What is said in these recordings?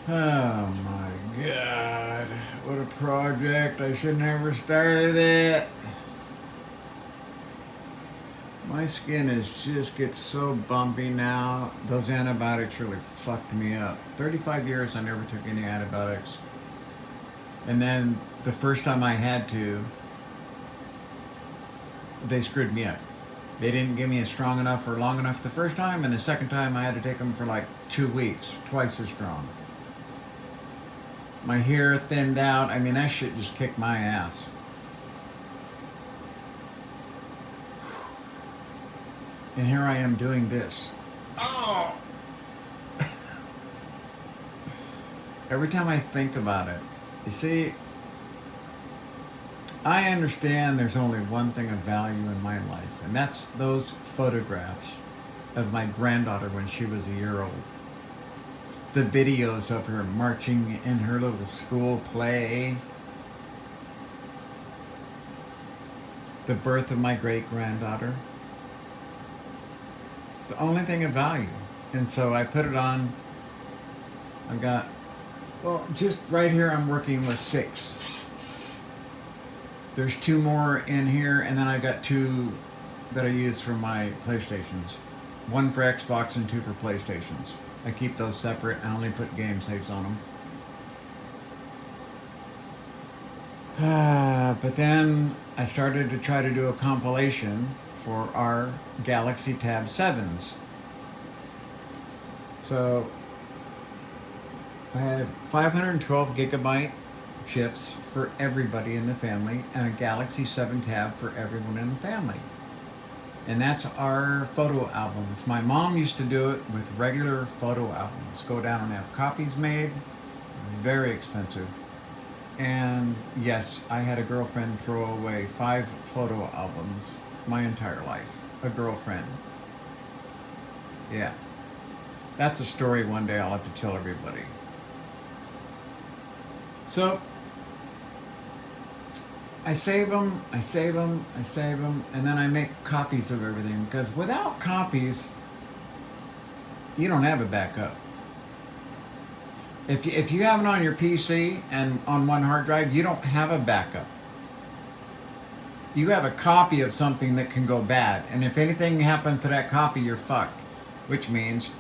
Oh my god. What a project. I should never started it. My skin is just gets so bumpy now. Those antibiotics really fucked me up. 35 years I never took any antibiotics. And then the first time I had to, they screwed me up. They didn't give me a strong enough or long enough the first time, and the second time I had to take them for like 2 weeks, twice as strong. My hair thinned out. I mean, that shit just kicked my ass. And here I am doing this. Oh! Every time I think about it, you see, I understand there's only one thing of value in my life, and that's those photographs of my granddaughter when she was a year old. The videos of her marching in her little school play. The birth of my great granddaughter. It's the only thing of value. And so I put it on. I've got, well, just right here I'm working with 6. There's 2 more in here, and then I've got 2 that I use for my PlayStations. 1 for Xbox and 2 for PlayStations. I keep those separate. I only put game saves on them. But then I started to try to do a compilation for our Galaxy Tab 7s. So I have 512 gigabyte chips for everybody in the family and a Galaxy 7 tab for everyone in the family. And that's our photo albums. My mom used to do it with regular photo albums. Go down and have copies made. Very expensive. And yes, I had a girlfriend throw away 5 photo albums my entire life. A girlfriend. Yeah. That's a story one day I'll have to tell everybody. So I save them, I save them, I save them, and then I make copies of everything, because without copies, you don't have a backup. If you have it on your PC and on one hard drive, you don't have a backup. You have a copy of something that can go bad, and if anything happens to that copy, you're fucked. Which means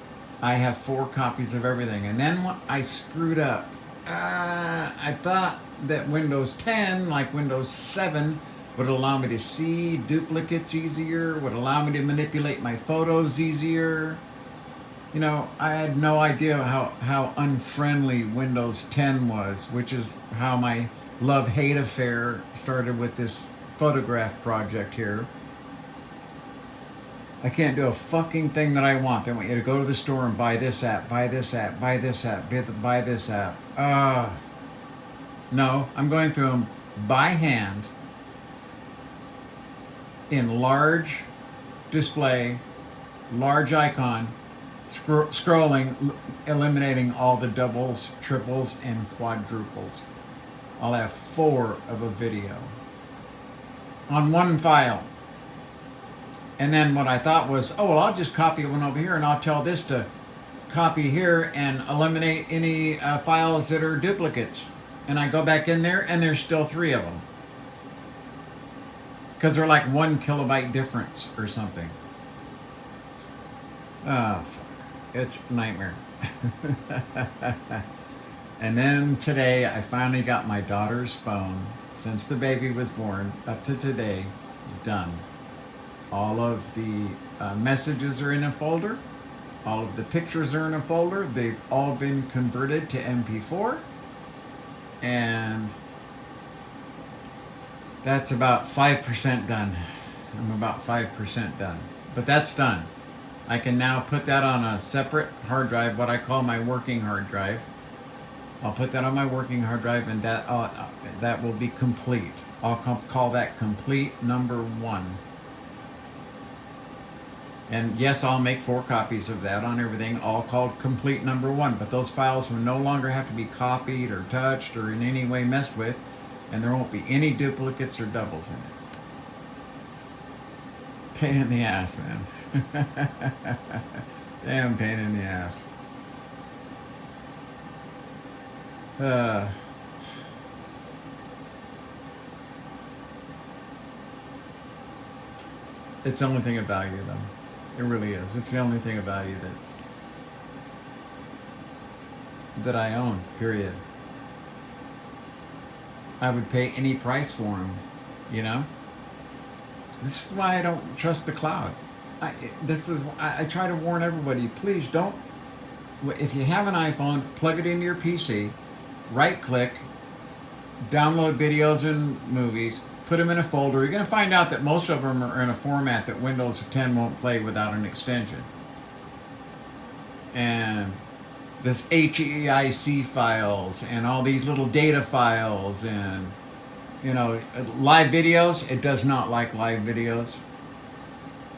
I have 4 copies of everything. And then what I screwed up. I thought that Windows 10, like Windows 7, would allow me to see duplicates easier, would allow me to manipulate my photos easier. You know, I had no idea how unfriendly Windows 10 was, which is how my love-hate affair started with this photograph project here. I can't do a fucking thing that I want. They want you to go to the store and buy this app, buy this app, buy this app, buy this app. No, I'm going through them by hand in large display, large icon, scrolling, eliminating all the doubles, triples, and quadruples. I'll have 4 of a video on one file. And then what I thought was, oh, well, I'll just copy one over here and I'll tell this to copy here and eliminate any files that are duplicates. And I go back in there and there's still 3 of them. Because they're like 1 kilobyte difference or something. Oh, fuck. It's a nightmare. And then today I finally got my daughter's phone, since the baby was born, up to today, done. All of the messages are in a folder. All of the pictures are in a folder. They've all been converted to MP4. And that's about 5% done. I'm about 5% done. But that's done. I can now put that on a separate hard drive, what I call my working hard drive. I'll put that on my working hard drive, and that will be complete. I'll call that complete number 1. And yes, I'll make 4 copies of that on everything, all called complete number 1. But those files will no longer have to be copied or touched or in any way messed with, and there won't be any duplicates or doubles in it. Pain in the ass, man. Damn pain in the ass. Uh, it's the only thing of value, though. It really is. It's the only thing of value that I own. Period. I would pay any price for them. You know. This is why I don't trust the cloud. I try to warn everybody. Please don't. If you have an iPhone, plug it into your PC. Right click. Download videos and movies, put them in a folder. You're going to find out that most of them are in a format that Windows 10 won't play without an extension. And this HEIC files and all these little data files and, live videos, it does not like live videos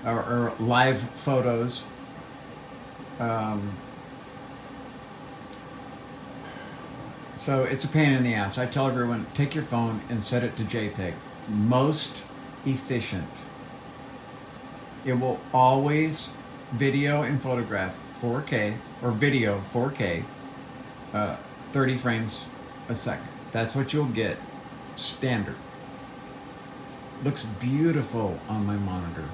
or live photos. So it's a pain in the ass. I tell everyone, take your phone and set it to JPEG. Most efficient. It will always video and photograph 4K or video 4K, 30 frames a second. That's what you'll get standard. Looks beautiful on my monitor.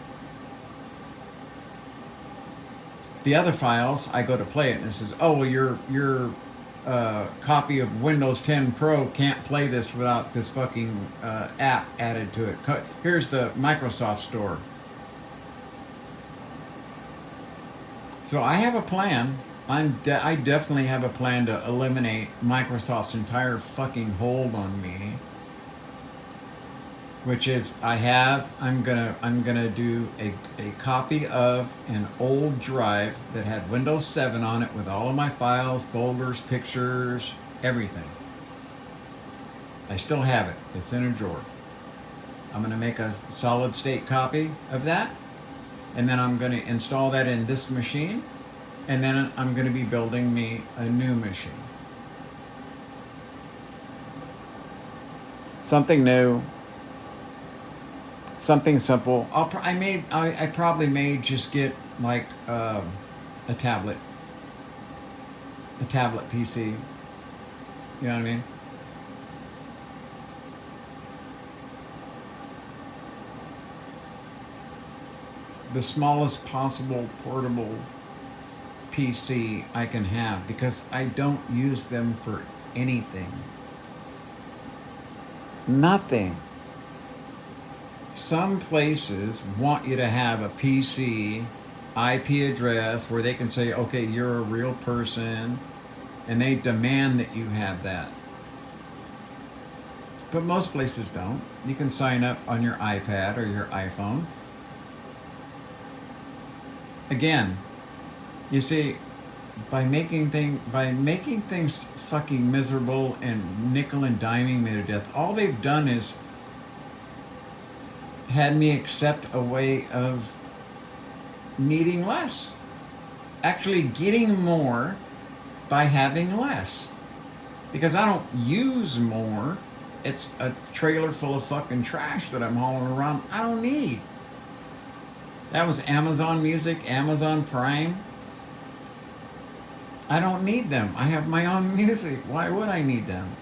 The other files, I go to play it and it says, oh, well, your copy of Windows 10 Pro can't play this without this fucking app added to it. Here's the Microsoft Store. So I have a plan. I definitely have a plan to eliminate Microsoft's entire fucking hold on me. Which is I'm gonna do a copy of an old drive that had Windows 7 on it with all of my files, folders, pictures, everything. I still have it. It's in a drawer. I'm gonna make a solid state copy of that, and then I'm gonna install that in this machine, and then I'm gonna be building me a new machine. Something new. Something simple. I probably may just get like a tablet PC. You know what I mean? The smallest possible portable PC I can have because I don't use them for anything. Nothing. Some places want you to have a PC IP address where they can say, okay, you're a real person, and they demand that you have that. But most places don't. You can sign up on your iPad or your iPhone. Again, you see, by making things fucking miserable and nickel and diming me to death, all they've done is had me accept a way of needing less. Actually getting more by having less. Because I don't use more. It's a trailer full of fucking trash that I'm hauling around. I don't need. That was Amazon Music, Amazon Prime. I don't need them. I have my own music. Why would I need them?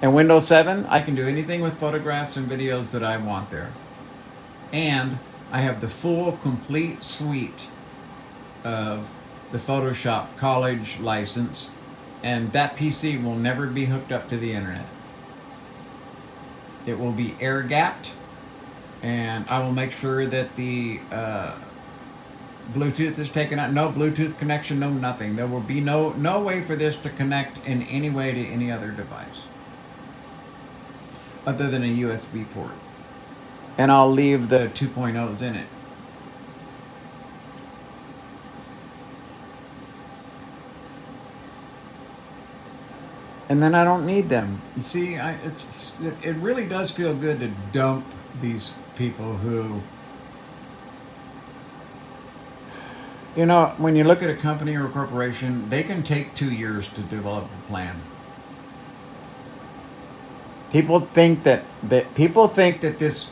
And Windows 7, I can do anything with photographs and videos that I want there. And I have the full, complete suite of the Photoshop college license, and that PC will never be hooked up to the internet. It will be air-gapped, and I will make sure that the Bluetooth is taken out. No Bluetooth connection, no nothing. There will be no way for this to connect in any way to any other device other than a USB port. And I'll leave the 2.0s in it. And then I don't need them. You see, it really does feel good to dump these people who, when you look at a company or a corporation, they can take 2 years to develop a plan. People think that this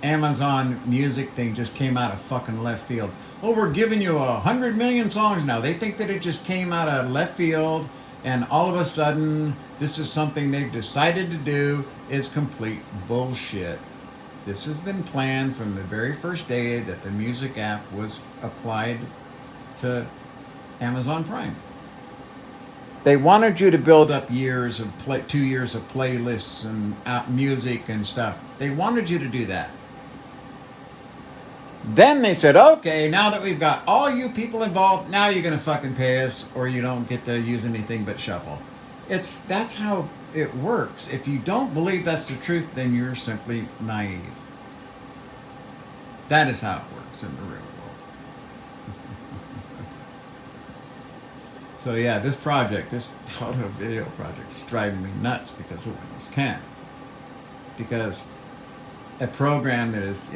Amazon Music thing just came out of fucking left field. oh, we're giving you 100 million songs now. They think that it just came out of left field and all of a sudden this is something they've decided to do. Is complete bullshit. This has been planned from the very first day that the music app was applied to Amazon Prime. They wanted you to build up 2 years of playlists and music and stuff. They wanted you to do that. Then they said, okay, now that we've got all you people involved, now you're going to fucking pay us or you don't get to use anything but shuffle. That's how it works. If you don't believe that's the truth, then you're simply naive. That is how it works in the real world. So yeah, this photo video project is driving me nuts because of Windows 10. Because a program that is,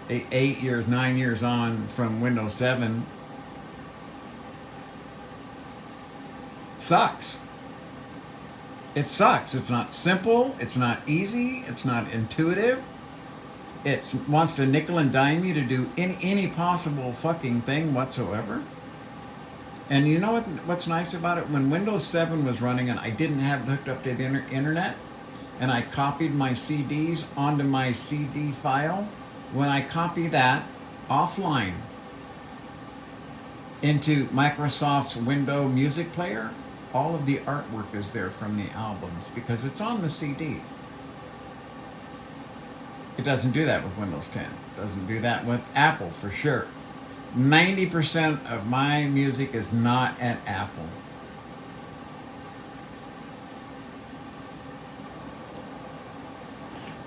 8 years, 9 years on from Windows 7 sucks. It sucks. It's not simple. It's not easy. It's not intuitive. It wants to nickel and dime you to do any possible fucking thing whatsoever. And you know what's nice about it? When Windows 7 was running and I didn't have it hooked up to the internet, and I copied my CDs onto my CD file, when I copy that offline into Microsoft's Windows Music Player, all of the artwork is there from the albums because it's on the CD. It doesn't do that with Windows 10. It doesn't do that with Apple for sure. 90% of my music is not at Apple.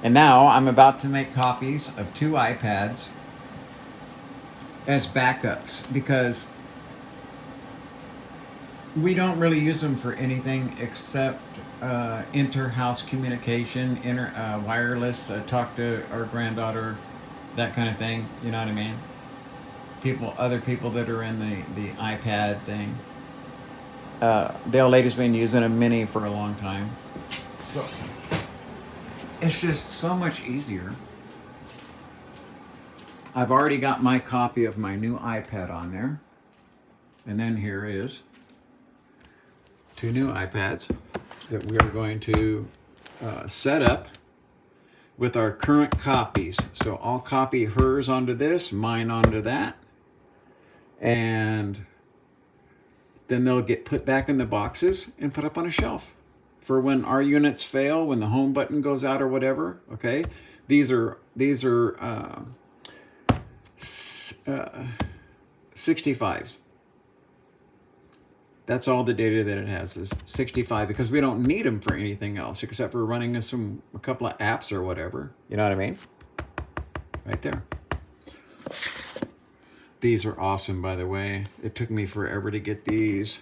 And now I'm about to make copies of 2 iPads as backups because we don't really use them for anything except inter-house communication, wireless, talk to our granddaughter, that kind of thing. You know what I mean? Other people that are in the iPad thing. The old lady's been using a mini for a long time. So it's just so much easier. I've already got my copy of my new iPad on there. And then here is 2 new iPads that we are going to set up with our current copies. So I'll copy hers onto this, mine onto that. And then they'll get put back in the boxes and put up on a shelf for when our units fail, when the home button goes out or whatever. Okay, these are 65s. That's all the data that it has is 65 because we don't need them for anything else except for running a couple of apps or whatever. You know what I mean? Right there. These are awesome, by the way. It took me forever to get these.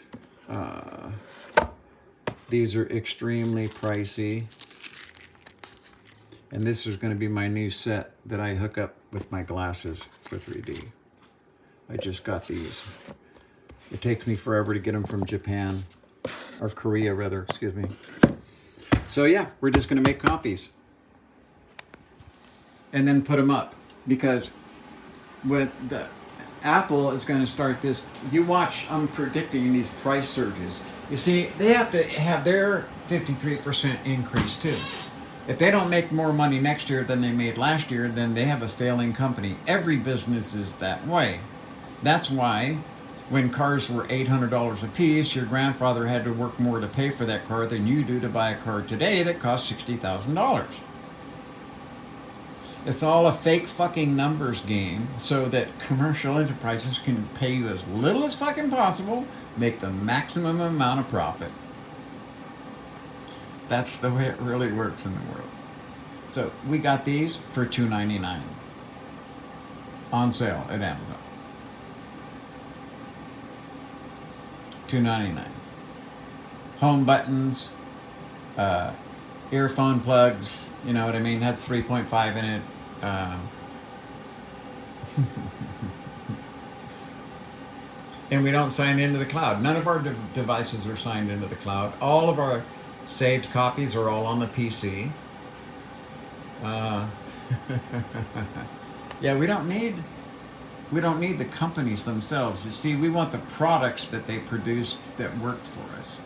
These are extremely pricey. And this is going to be my new set that I hook up with my glasses for 3D. I just got these. It takes me forever to get them from Japan, or Korea rather, excuse me. So yeah, we're just going to make copies and then put them up because with the Apple is going to start this. You watch, I'm predicting these price surges. You see, they have to have their 53% increase too. If they don't make more money next year than they made last year, then they have a failing company. Every business is that way. That's why when cars were $800 a piece, your grandfather had to work more to pay for that car than you do to buy a car today that costs $60,000. It's all a fake fucking numbers game so that commercial enterprises can pay you as little as fucking possible, make the maximum amount of profit. That's the way it really works in the world. So we got these for $2.99 on sale at Amazon. $2.99. Home buttons, earphone plugs, you know what I mean? Has 3.5 in it. And we don't sign into the cloud. None of our devices are signed into the cloud. All of our saved copies are all on the PC. Yeah, we don't need We don't need the companies themselves. You see, we want the products that they produce that work for us.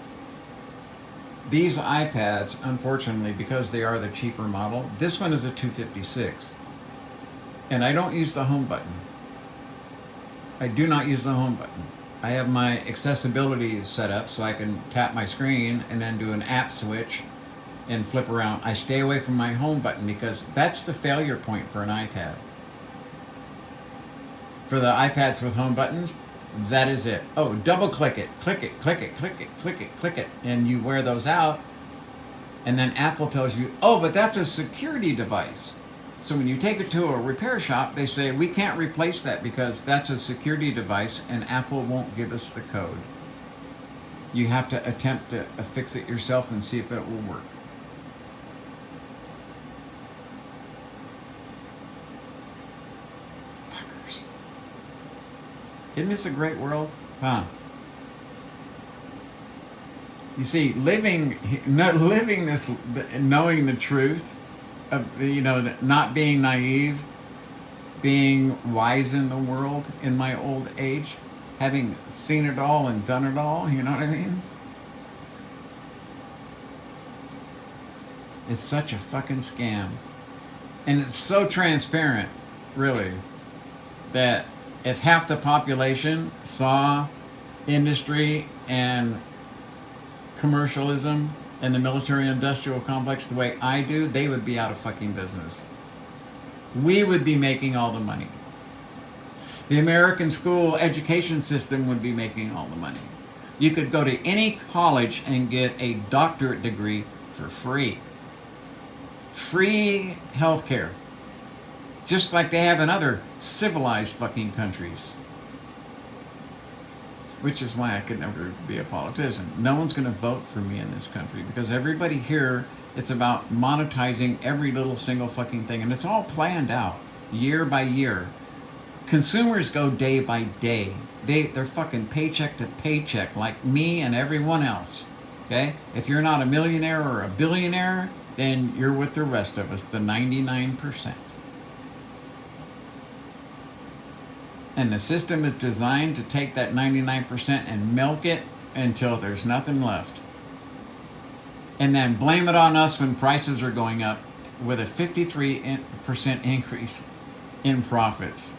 These iPads, unfortunately, because they are the cheaper model, this one is a 256. And I don't use the home button. I do not use the home button. I have my accessibility set up so I can tap my screen and then do an app switch and flip around. I stay away from my home button because that's the failure point for an iPad. For the iPads with home buttons, that is it. Oh, double click it, click it, click it, click it, click it, click it, and you wear those out, and then Apple tells you, oh, but that's a security device. So when you take it to a repair shop, they say, we can't replace that because that's a security device and Apple won't give us the code. You have to attempt to fix it yourself and see if it will work. Fuckers. Isn't this a great world? Huh? You see, living this, knowing the truth, not being naive, being wise in the world in my old age, having seen it all and done it all, you know what I mean? It's such a fucking scam. And it's so transparent, really, that if half the population saw industry and commercialism and the military-industrial complex the way I do, they would be out of fucking business. We would be making all the money. The American school education system would be making all the money. You could go to any college and get a doctorate degree for free. Free healthcare. Just like they have in other civilized fucking countries. Which is why I could never be a politician. No one's going to vote for me in this country because everybody here, it's about monetizing every little single fucking thing. And it's all planned out year by year. Consumers go day by day. They're fucking paycheck to paycheck like me and everyone else. Okay? If you're not a millionaire or a billionaire, then you're with the rest of us, the 99%. And the system is designed to take that 99% and milk it until there's nothing left. And then blame it on us when prices are going up with a 53% increase in profits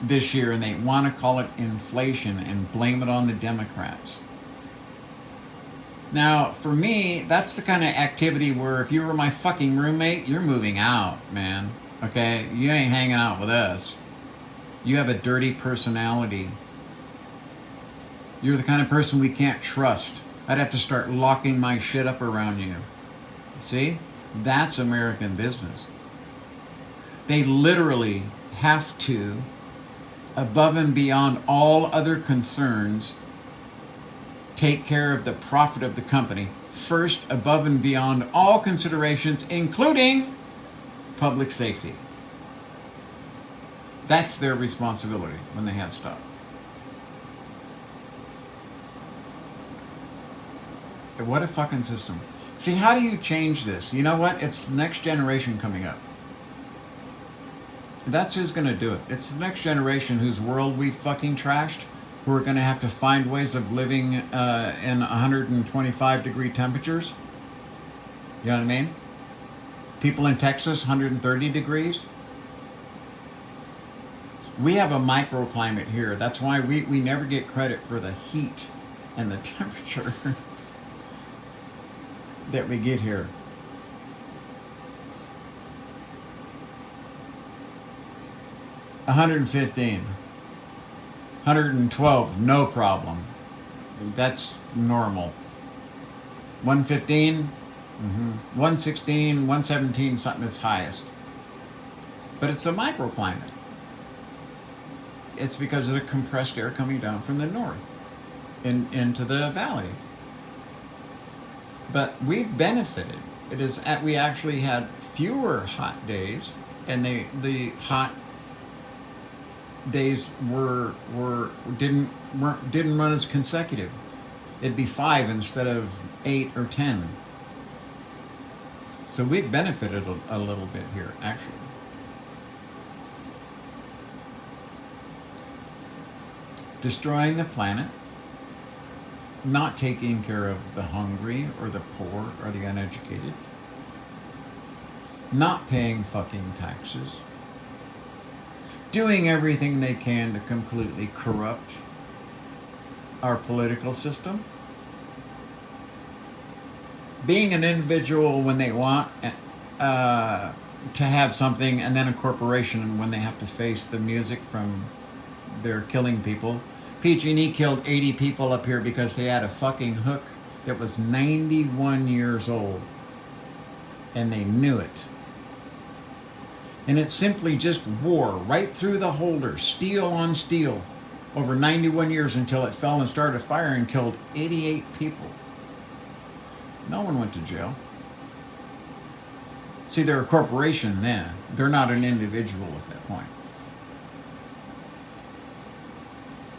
this year. And they want to call it inflation and blame it on the Democrats. Now, for me, that's the kind of activity where if you were my fucking roommate, you're moving out, man. Okay? You ain't hanging out with us. You have a dirty personality. You're the kind of person we can't trust. I'd have to start locking my shit up around you. See? That's American business. They literally have to, above and beyond all other concerns, take care of the profit of the company first, above and beyond all considerations, including public safety. That's their responsibility when they have stuff. What a fucking system. See, how do you change this? You know what? It's the next generation coming up. That's who's going to do it. It's the next generation whose world we fucking trashed, who are going to have to find ways of living in 125 degree temperatures. You know what I mean? People in Texas, 130 degrees. We have a microclimate here. That's why we never get credit for the heat and the temperature that we get here. $115, $112, no problem. That's normal. $115, $116, $117, something that's highest. But it's a microclimate. It's because of the compressed air coming down from the north into the valley. But we've benefited. We actually had fewer hot days, and the hot days didn't run as consecutive. It'd be 5 instead of 8 or 10. So we've benefited a little bit here, actually. destroying the planet, not taking care of the hungry or the poor or the uneducated, not paying fucking taxes, doing everything they can to completely corrupt our political system, being an individual when they want to have something, and then a corporation when they have to face the music from their killing people. PG&E killed 80 people up here because they had a fucking hook that was 91 years old, and they knew it. And it's simply just war right through the holder, steel on steel, over 91 years until it fell and started a fire and killed 88 people. No one went to jail. See, they're a corporation then. They're not an individual at that point.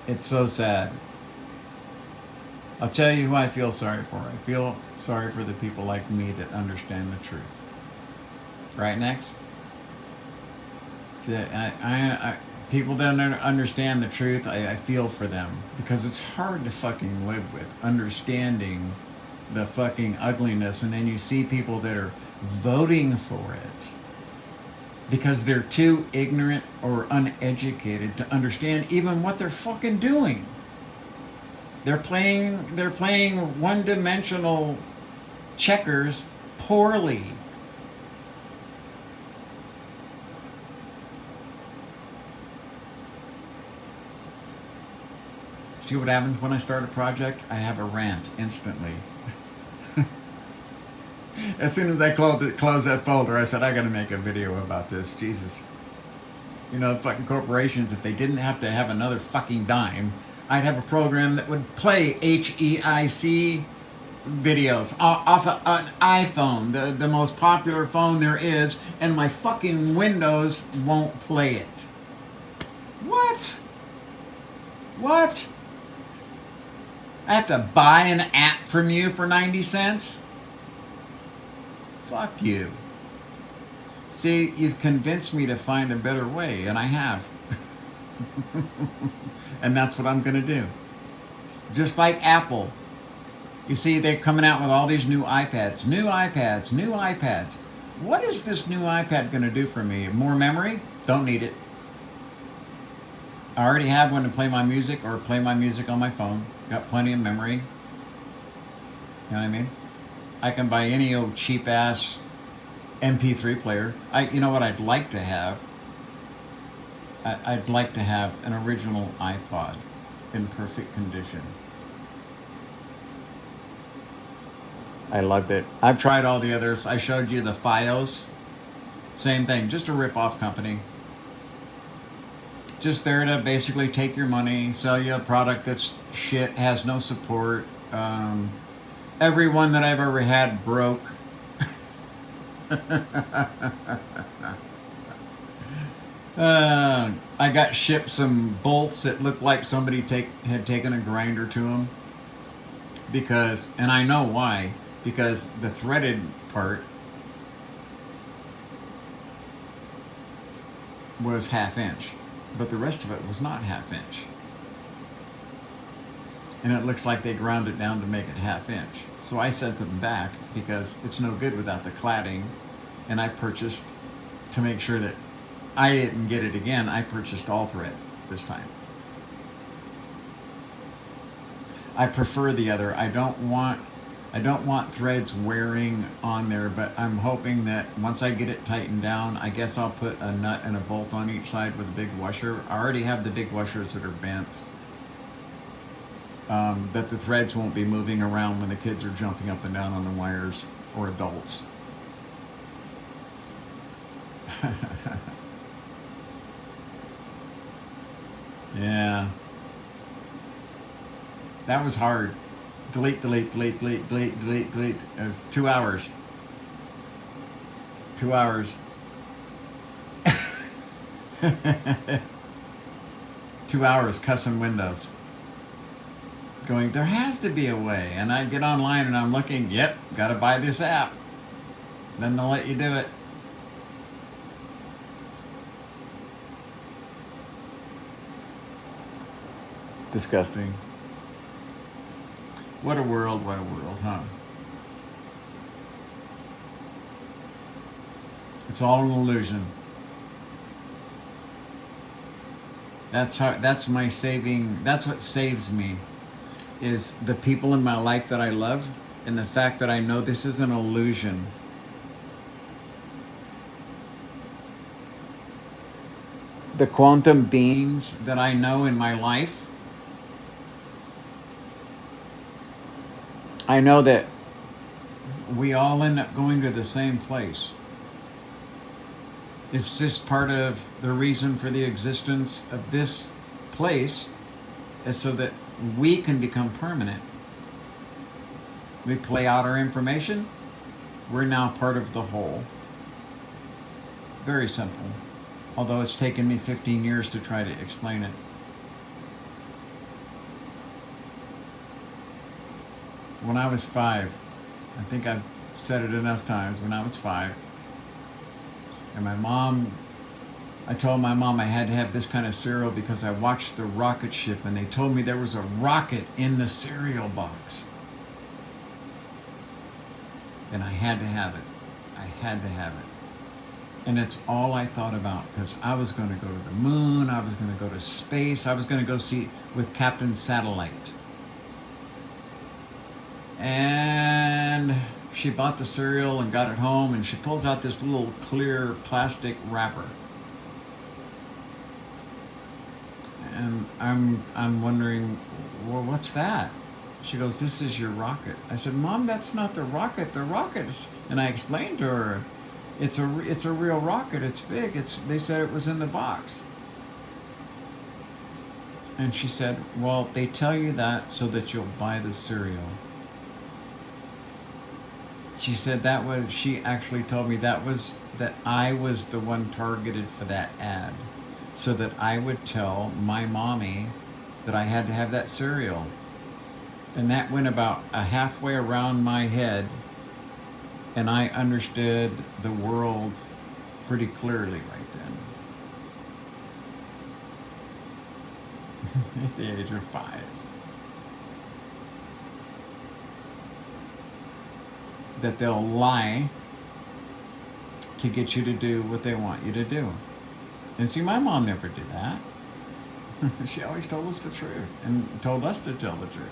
It's so sad. I'll tell you who I feel sorry for. I feel sorry for the people like me that understand the truth. Right, next? See, people that don't understand the truth, I feel for them. Because it's hard to fucking live with, understanding the fucking ugliness. And then you see people that are voting for it because they're too ignorant or uneducated to understand even what they're fucking doing. They're playing one-dimensional checkers poorly. See what happens when I start a project? I have a rant instantly. As soon as I closed that folder, I said, I gotta make a video about this. Jesus. You know, fucking corporations, if they didn't have to have another fucking dime, I'd have a program that would play HEIC videos off of an iPhone, the most popular phone there is, and my fucking Windows won't play it. What? What? I have to buy an app from you for 90 cents? Fuck you. See, you've convinced me to find a better way, and I have. And that's what I'm going to do. Just like Apple. You see, they're coming out with all these new iPads. New iPads, new iPads. What is this new iPad going to do for me? More memory? Don't need it. I already have one to play my music or play my music on my phone. Got plenty of memory. You know what I mean? I can buy any old cheap ass MP3 player. You know what I'd like to have? I'd like to have an original iPod in perfect condition. I loved it. I've tried all the others. I showed you the Fios. Same thing, just a rip-off company. Just there to basically take your money, sell you a product that's shit, has no support. Every one that I've ever had broke. I got shipped some bolts that looked like somebody had taken a grinder to them. Because, and I know why, because the threaded part was 1/2 inch, but the rest of it was not 1/2 inch. And it looks like they ground it down to make it 1/2 inch. So I sent them back because it's no good without the cladding. And I purchased, to make sure that I didn't get it again, I purchased all thread this time. I prefer the other. I don't want threads wearing on there, but I'm hoping that once I get it tightened down, I guess I'll put a nut and a bolt on each side with a big washer. I already have the big washers that are bent. That the threads won't be moving around when the kids are jumping up and down on the wires, or adults. Yeah. That was hard. Delete. It was 2 hours. 2 hours. 2 hours cussing Windows. Going, there has to be a way. And I get online and I'm looking, yep, gotta buy this app. Then they'll let you do it. Disgusting. What a world, huh? It's all an illusion. That's my saving, that's what saves me, is the people in my life that I love, and the fact that I know this is an illusion. The quantum beings that I know in my life, I know that we all end up going to the same place. It's just part of the reason for the existence of this place, is so that we can become permanent. We play out our information, we're now part of the whole. Very simple. Although it's taken me 15 years to try to explain it. When I was 5, I think I've said it enough times, when I was 5, and I told my mom I had to have this kind of cereal because I watched the rocket ship and they told me there was a rocket in the cereal box. And I had to have it. I had to have it. And it's all I thought about, because I was going to go to the moon, I was going to go to space, I was going to go see with Captain Satellite. And she bought the cereal and got it home, and she pulls out this little clear plastic wrapper. And I'm wondering, well, what's that? She goes, this is your rocket. I said, Mom, that's not the rocket. The rocket's, and I explained to her, it's a real rocket. It's big. They said it was in the box. And she said, well, they tell you that so that you'll buy the cereal. She said she actually told me that I was the one targeted for that ad, so that I would tell my mommy that I had to have that cereal. And that went about halfway around my head, and I understood the world pretty clearly right then. At the age of 5. That they'll lie to get you to do what they want you to do. And see, my mom never did that. She always told us the truth and told us to tell the truth.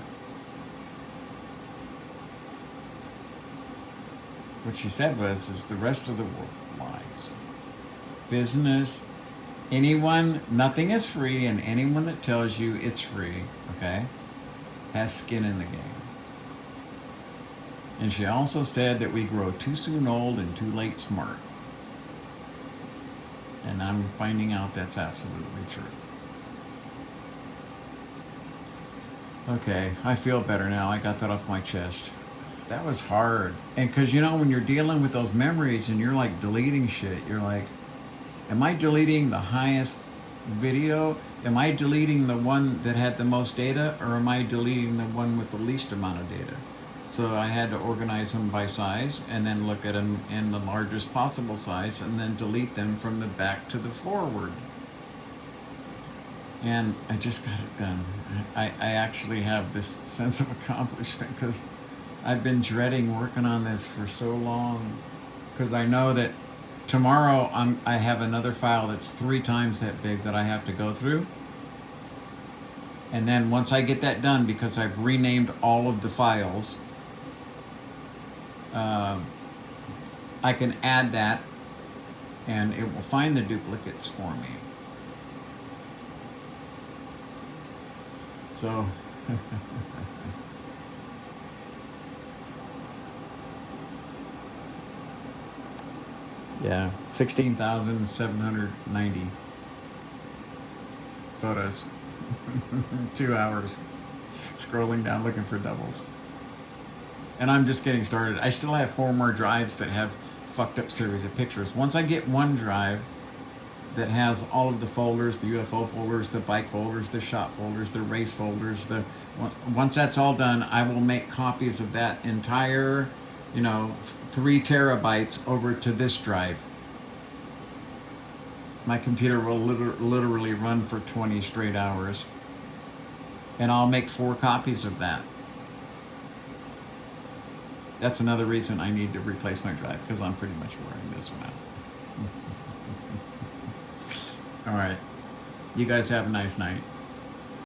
What she said is the rest of the world lies. Business, nothing is free, and anyone that tells you it's free, okay, has skin in the game. And she also said that we grow too soon old and too late smart. And I'm finding out that's absolutely true. Okay, I feel better now. I got that off my chest. That was hard. And because, when you're dealing with those memories and you're like deleting shit, you're like, am I deleting the highest video? Am I deleting the one that had the most data? Or am I deleting the one with the least amount of data? So I had to organize them by size and then look at them in the largest possible size and then delete them from the back to the forward. And I just got it done. I actually have this sense of accomplishment because I've been dreading working on this for so long, because I know that tomorrow I have another file that's 3 times that big that I have to go through. And then once I get that done, because I've renamed all of the files, I can add that and it will find the duplicates for me. So yeah, 16,790 photos. 2 hours scrolling down looking for doubles. And I'm just getting started. I still have 4 more drives that have fucked up series of pictures. Once I get one drive that has all of the folders, the UFO folders, the bike folders, the shop folders, the race folders, once that's all done, I will make copies of that entire, 3 terabytes over to this drive. My computer will literally run for 20 straight hours. And I'll make 4 copies of that. That's another reason I need to replace my drive, because I'm pretty much wearing this one out. All right. You guys have a nice night.